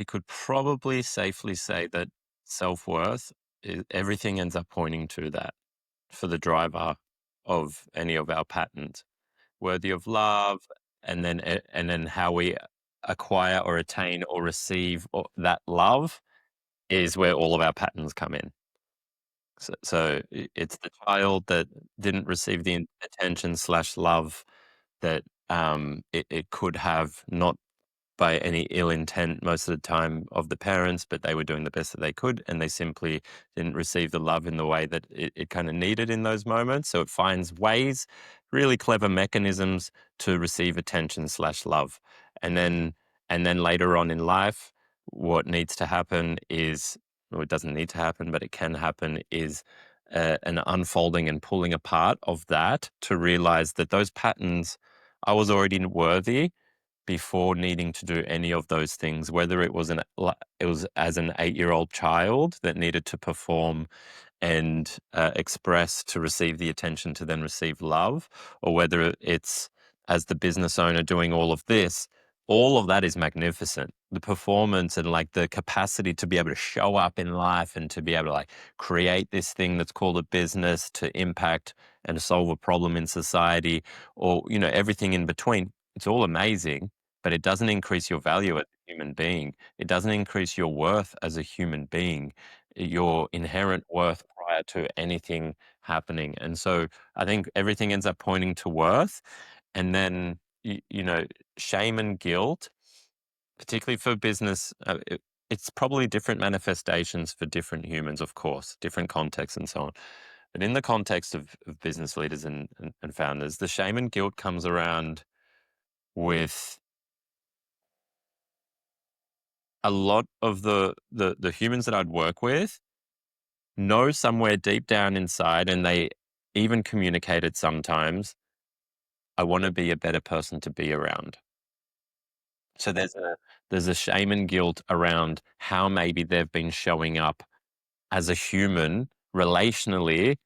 we could probably safely say that self-worth, everything ends up pointing to that for the driver of any of our patterns. Worthy of love, and then how we acquire or attain or receive that love is where all of our patterns come in. It's the child that didn't receive the attention slash love that it could have, not by any ill intent most of the time of the parents, but they were doing the best that they could, and they simply didn't receive the love in the way that it kind of needed in those moments. So it finds ways, really clever mechanisms to receive attention slash love. And then later on in life, what needs to happen is, or it doesn't need to happen, but it can happen, is an unfolding and pulling apart of that to realize that those patterns, I was already worthy before needing to do any of those things, whether it was as an 8-year-old child that needed to perform and express to receive the attention to then receive love, or whether it's as the business owner doing all of that is magnificent. The performance and like the capacity to be able to show up in life and to be able to like create this thing that's called a business to impact and solve a problem in society, or, everything in between. It's all amazing, but it doesn't increase your value as a human being. It doesn't increase your worth as a human being, your inherent worth prior to anything happening. And so I think everything ends up pointing to worth. And then, shame and guilt, particularly for business, it's probably different manifestations for different humans, of course, different contexts and so on. But in the context of business leaders and founders, the shame and guilt comes around with a lot of the humans that I'd work with know somewhere deep down inside, and they even communicate it sometimes, I want to be a better person to be around. So there's a shame and guilt around how maybe they've been showing up as a human relationally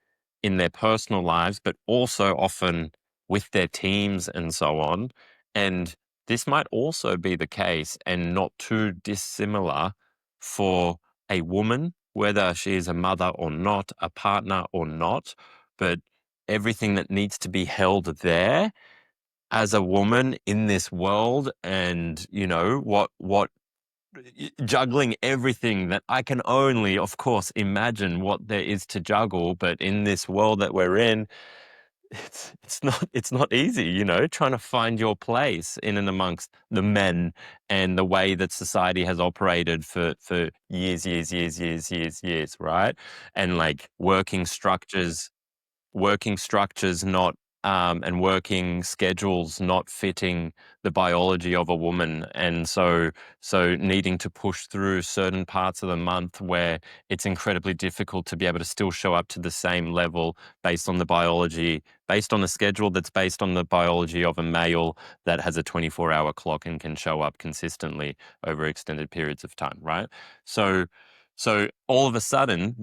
in their personal lives, but also often with their teams and so on. And this might also be the case and not too dissimilar for a woman, whether she is a mother or not, a partner or not, but everything that needs to be held there as a woman in this world, and what juggling everything that I can only, of course, imagine what there is to juggle. But in this world that we're in, it's not easy, trying to find your place in and amongst the men and the way that society has operated for years, right? And like working structures not and working schedules not fitting the biology of a woman, and so needing to push through certain parts of the month where it's incredibly difficult to be able to still show up to the same level based on the biology, based on a schedule that's based on the biology of a male that has a 24-hour clock and can show up consistently over extended periods of time, right? So all of a sudden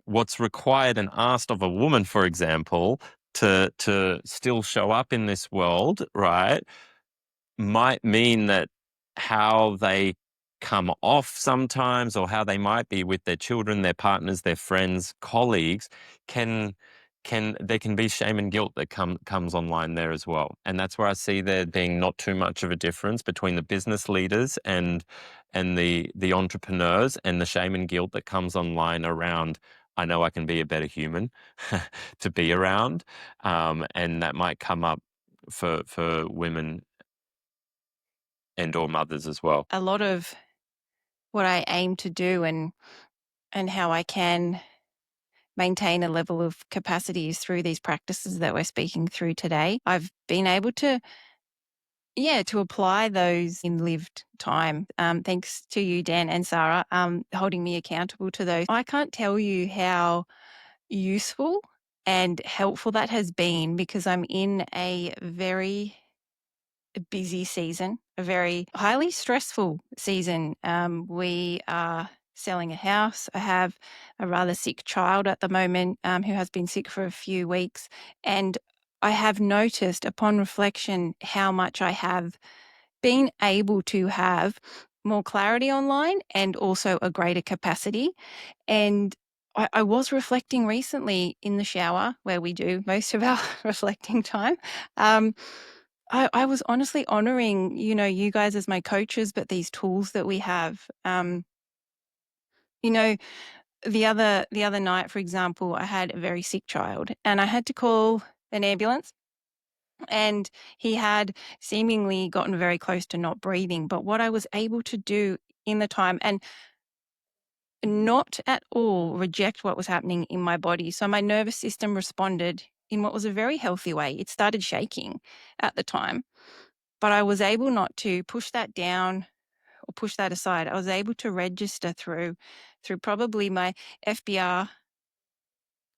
what's required and asked of a woman, for example, to still show up in this world, right, might mean that how they come off sometimes, or how they might be with their children, their partners, their friends, colleagues, can there can be shame and guilt that comes online there as well. And that's where I see there being not too much of a difference between the business leaders and the entrepreneurs, and the shame and guilt that comes online around, I know I can be a better human to be around. And that might come up for women and or mothers as well. A lot of what I aim to do and how I can maintain a level of capacity is through these practices that we're speaking through today. I've been able to, yeah, to apply those in lived time. Thanks to you, Dan and Sarah, holding me accountable to those. I can't tell you how useful and helpful that has been, because I'm in a very busy season, a very highly stressful season. We are selling a house. I have a rather sick child at the moment, who has been sick for a few weeks. And I have noticed upon reflection how much I have been able to have more clarity online and also a greater capacity. And I was reflecting recently in the shower, where we do most of our reflecting time. Um, I was honestly honoring, you guys as my coaches, but these tools that we have. You know, the other night, for example, I had a very sick child, and I had to call an ambulance, and he had seemingly gotten very close to not breathing. But what I was able to do in the time, and not at all reject what was happening in my body. So my nervous system responded in what was a very healthy way. It started shaking at the time, but I was able not to push that down or push that aside. I was able to register through probably my FBR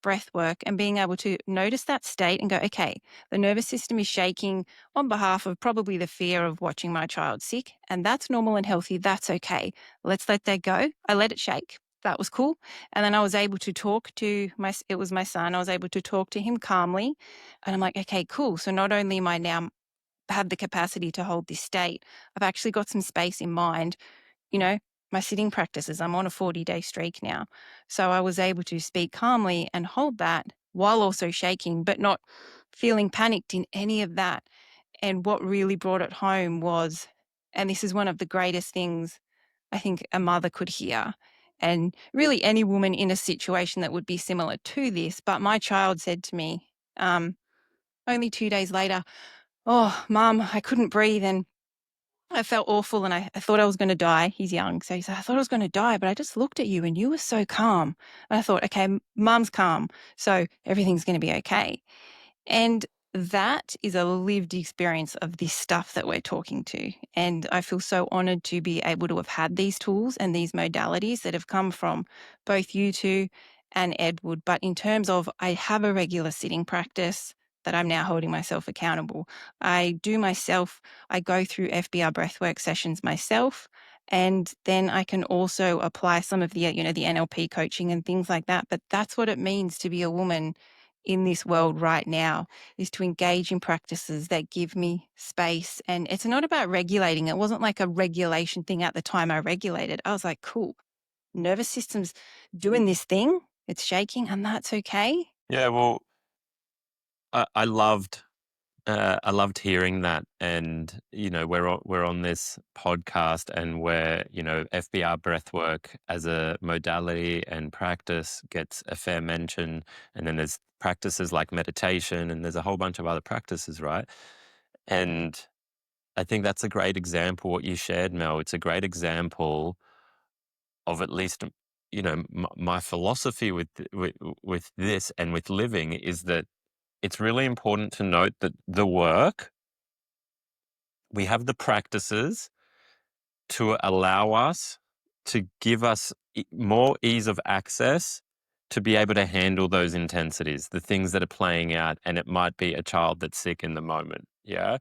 breath work and being able to notice that state and go, okay, the nervous system is shaking on behalf of probably the fear of watching my child sick. And that's normal and healthy. That's okay. Let's let that go. I let it shake. That was cool. And then I was able to talk to it was my son. I was able to talk to him calmly. And I'm like, okay, cool. So not only am I now have the capacity to hold this state, I've actually got some space in mind, you know, my sitting practices. I'm on a 40-day streak now. So I was able to speak calmly and hold that while also shaking, but not feeling panicked in any of that. And what really brought it home was, and this is one of the greatest things I think a mother could hear, and really any woman in a situation that would be similar to this. But my child said to me, only 2 days later, "Oh, Mum, I couldn't breathe and I felt awful and I thought I was going to die." He's young. So he said, "I thought I was going to die, but I just looked at you and you were so calm." And I thought, okay, Mum's calm. So everything's going to be okay. And that is a lived experience of this stuff that we're talking to. And I feel so honored to be able to have had these tools and these modalities that have come from both you two and Edward. But in terms of, I have a regular sitting practice that I'm now holding myself accountable. I do myself, I go through FBR breathwork sessions myself. And then I can also apply some of the, the NLP coaching and things like that. But that's what it means to be a woman in this world right now, is to engage in practices that give me space. And it's not about regulating. It wasn't like a regulation thing at the time I regulated. I was like, cool, nervous system's doing this thing. It's shaking and that's okay. Yeah, well, I loved I loved hearing that, and we're on this podcast, and where FBR breathwork as a modality and practice gets a fair mention, and then there's practices like meditation, and there's a whole bunch of other practices, right? And I think that's a great example. What you shared, Mel, it's a great example of, at least, my philosophy with this and with living, is that it's really important to note that the work, we have the practices to allow us, to give us more ease of access to be able to handle those intensities, the things that are playing out, and it might be a child that's sick in the moment. Yeah.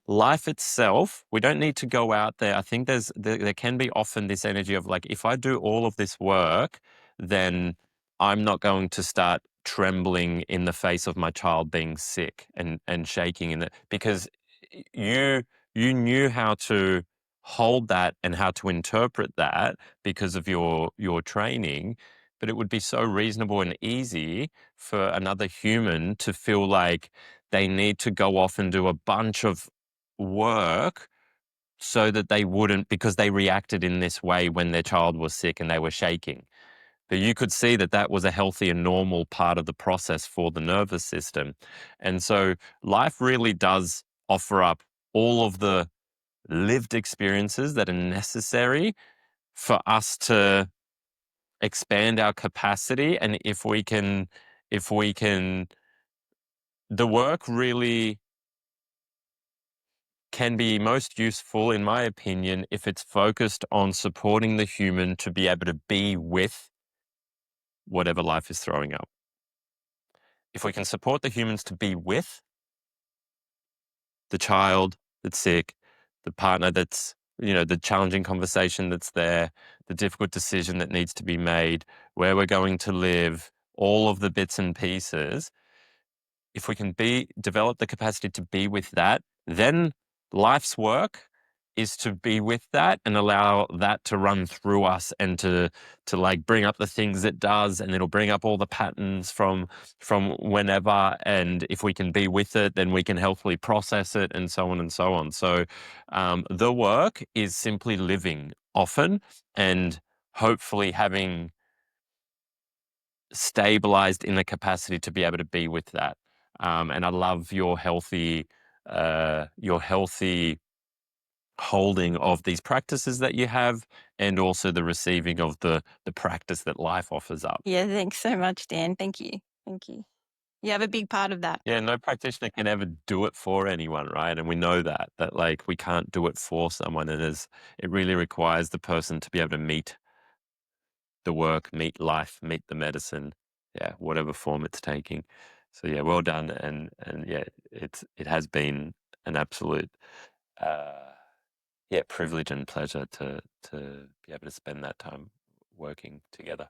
Life itself, we don't need to go out there. I think there can be often this energy of like, if I do all of this work, then I'm not going to start trembling in the face of my child being sick and shaking in it, because you you knew how to hold that and how to interpret that because of your training. But it would be so reasonable and easy for another human to feel like they need to go off and do a bunch of work so that they wouldn't, because they reacted in this way when their child was sick and they were shaking. But you could see that that was a healthy and normal part of the process for the nervous system. And so life really does offer up all of the lived experiences that are necessary for us to expand our capacity. And if we can, the work really can be most useful, in my opinion, if it's focused on supporting the human to be able to be with whatever life is throwing up. If we can support the humans to be with the child that's sick, the partner that's, the challenging conversation that's there, the difficult decision that needs to be made, where we're going to live, all of the bits and pieces, if we can develop the capacity to be with that, then life's work is to be with that and allow that to run through us and to like bring up the things it does, and it'll bring up all the patterns from whenever, and if we can be with it, then we can healthily process it, and so on and so on. So the work is simply living often and hopefully having stabilized in the capacity to be able to be with that. And I love your healthy holding of these practices that you have, and also the receiving of the practice that life offers up. Yeah, thanks so much, Dan. Thank you. Thank you. You have a big part of that. Yeah, no practitioner can ever do it for anyone, right? And we know that like we can't do it for someone. It really requires the person to be able to meet the work, meet life, meet the medicine, yeah, whatever form it's taking. So yeah, well done, and yeah, it has been an absolute uh, yeah, privilege and pleasure to be able to spend that time working together.